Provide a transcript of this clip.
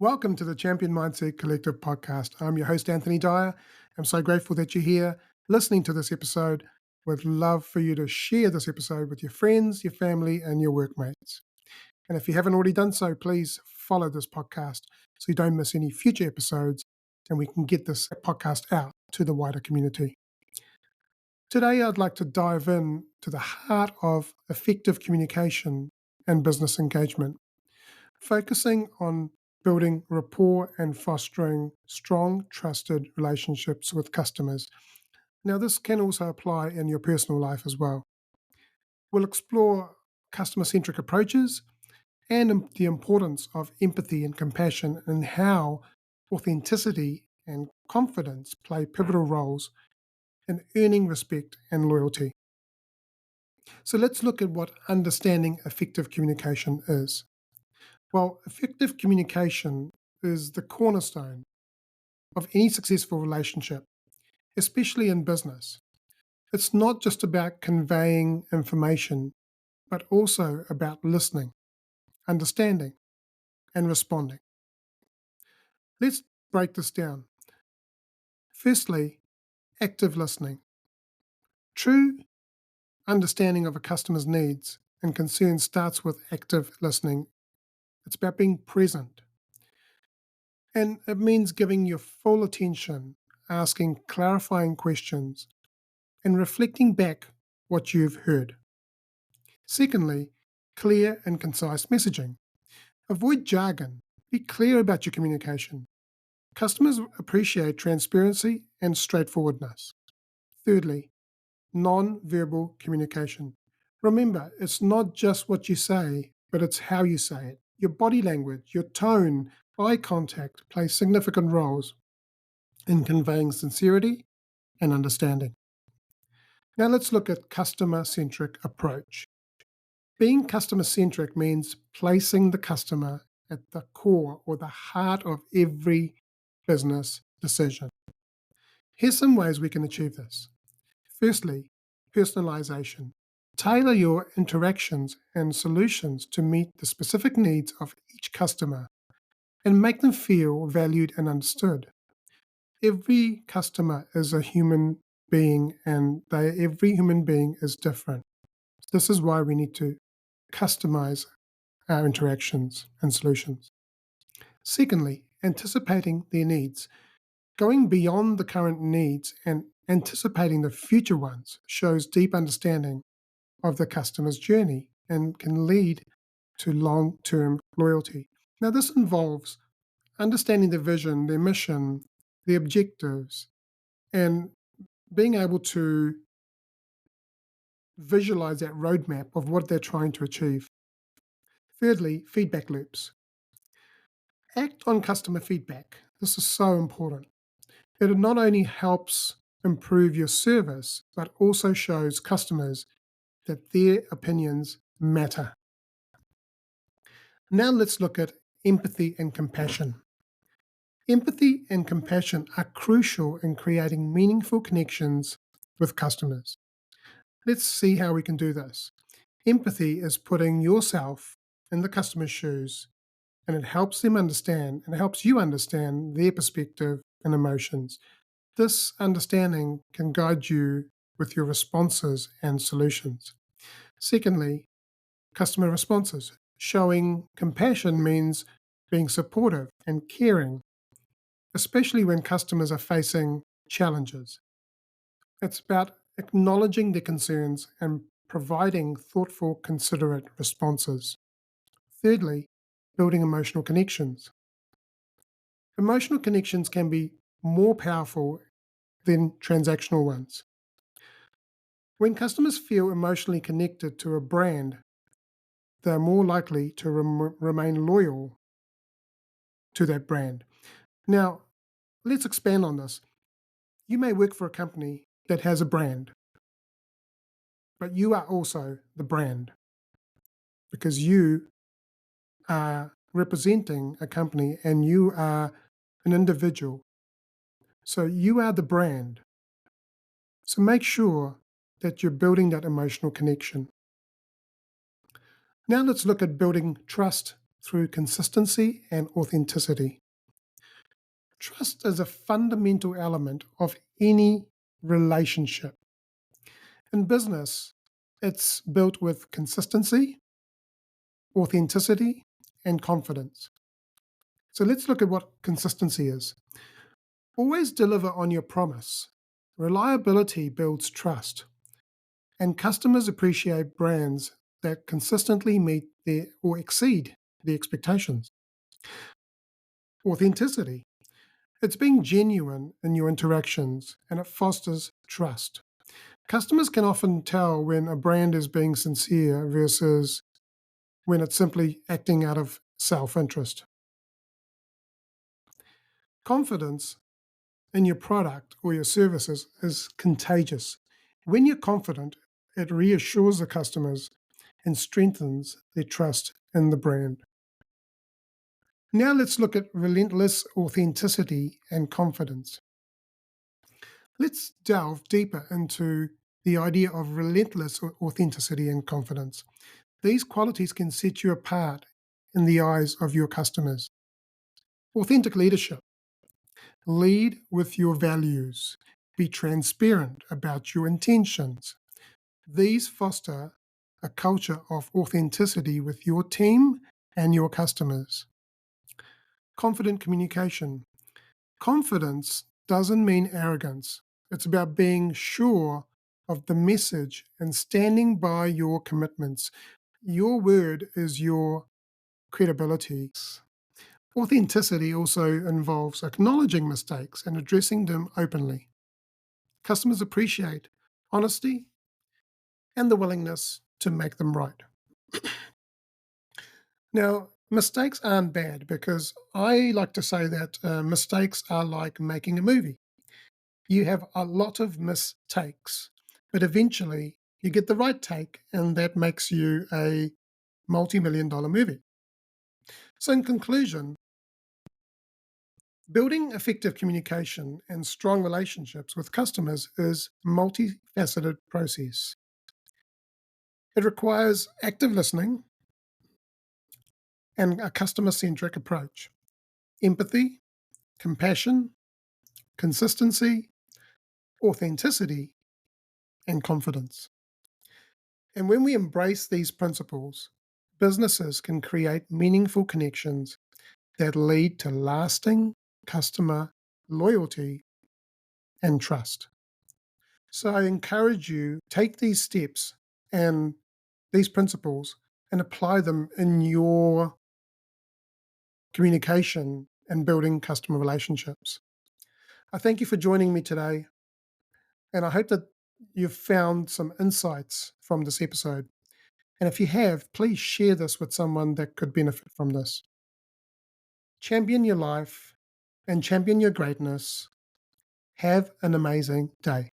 Welcome to the Champion Mindset Collective podcast. I'm your host, Anthony Dyer. I'm so grateful that you're here listening to this episode. Would love for you to share this episode with your friends, your family, and your workmates. And if you haven't already done so, please follow this podcast so you don't miss any future episodes and we can get this podcast out to the wider community. Today, I'd like to dive in to the heart of effective communication and business engagement, focusing on building rapport and fostering strong, trusted relationships with customers. Now, this can also apply in your personal life as well. We'll explore customer centric approaches and the importance of empathy and compassion and how authenticity and confidence play pivotal roles in earning respect and loyalty. So, let's look at what understanding effective communication is. Well, effective communication is the cornerstone of any successful relationship, especially in business. It's not just about conveying information, but also about listening, understanding, and responding. Let's break this down. Firstly, active listening. True understanding of a customer's needs and concerns starts with active listening. It's about being present. And it means giving your full attention, asking clarifying questions, and reflecting back what you've heard. Secondly, clear and concise messaging. Avoid jargon. Be clear about your communication. Customers appreciate transparency and straightforwardness. Thirdly, non-verbal communication. Remember, it's not just what you say, but it's how you say it. Your body language, your tone, eye contact play significant roles in conveying sincerity and understanding. Now let's look at customer-centric approach. Being customer-centric means placing the customer at the core or the heart of every business decision. Here's some ways we can achieve this. Firstly, personalization. Tailor your interactions and solutions to meet the specific needs of each customer and make them feel valued and understood. Every customer is a human being and every human being is different. This is why we need to customize our interactions and solutions. Secondly, anticipating their needs. Going beyond the current needs and anticipating the future ones shows deep understanding of the customer's journey and can lead to long term loyalty. Now, this involves understanding their vision, their mission, their objectives, and being able to visualize that roadmap of what they're trying to achieve. Thirdly, feedback loops. Act on customer feedback. This is so important. It not only helps improve your service, but also shows customers that their opinions matter. Now let's look at empathy and compassion. Empathy and compassion are crucial in creating meaningful connections with customers. Let's see how we can do this. Empathy is putting yourself in the customer's shoes, and it helps them understand and helps you understand their perspective and emotions. This understanding can guide you with your responses and solutions. Secondly, customer responses. Showing compassion means being supportive and caring, especially when customers are facing challenges. It's about acknowledging their concerns and providing thoughtful, considerate responses. Thirdly, building emotional connections. Emotional connections can be more powerful than transactional ones. When customers feel emotionally connected to a brand, they're more likely to remain loyal to that brand. Now, let's expand on this. You may work for a company that has a brand, but you are also the brand because you are representing a company and you are an individual. So you are the brand. So make sure that you're building that emotional connection. Now let's look at building trust through consistency and authenticity. Trust is a fundamental element of any relationship. In business, it's built with consistency, authenticity, and confidence. So let's look at what consistency is. Always deliver on your promise. Reliability builds trust, and customers appreciate brands that consistently meet their or exceed the expectations. Authenticity. It's being genuine in your interactions and it fosters trust. Customers can often tell when a brand is being sincere versus when it's simply acting out of self interest. Confidence in your product or your services is contagious. When you're confident, it reassures the customers and strengthens their trust in the brand. Now let's look at relentless authenticity and confidence. Let's delve deeper into the idea of relentless authenticity and confidence. These qualities can set you apart in the eyes of your customers. Authentic leadership. Lead with your values. Be transparent about your intentions. These foster a culture of authenticity with your team and your customers. Confident communication. Confidence doesn't mean arrogance. It's about being sure of the message and standing by your commitments. Your word is your credibility. Authenticity also involves acknowledging mistakes and addressing them openly. Customers appreciate honesty and the willingness to make them right. Now, mistakes aren't bad because I like to say that mistakes are like making a movie. You have a lot of mistakes, but eventually you get the right take, and that makes you a multi-million-dollar movie. So, in conclusion, building effective communication and strong relationships with customers is a multifaceted process. It requires active listening and a customer-centric approach, empathy, compassion, consistency, authenticity, and confidence. And when we embrace these principles, businesses can create meaningful connections that lead to lasting customer loyalty and trust. So I encourage you take these steps and these principles and apply them in your communication and building customer relationships. I thank you for joining me today, and I hope that you've found some insights from this episode. And if you have, please share this with someone that could benefit from this. Champion your life and champion your greatness. Have an amazing day.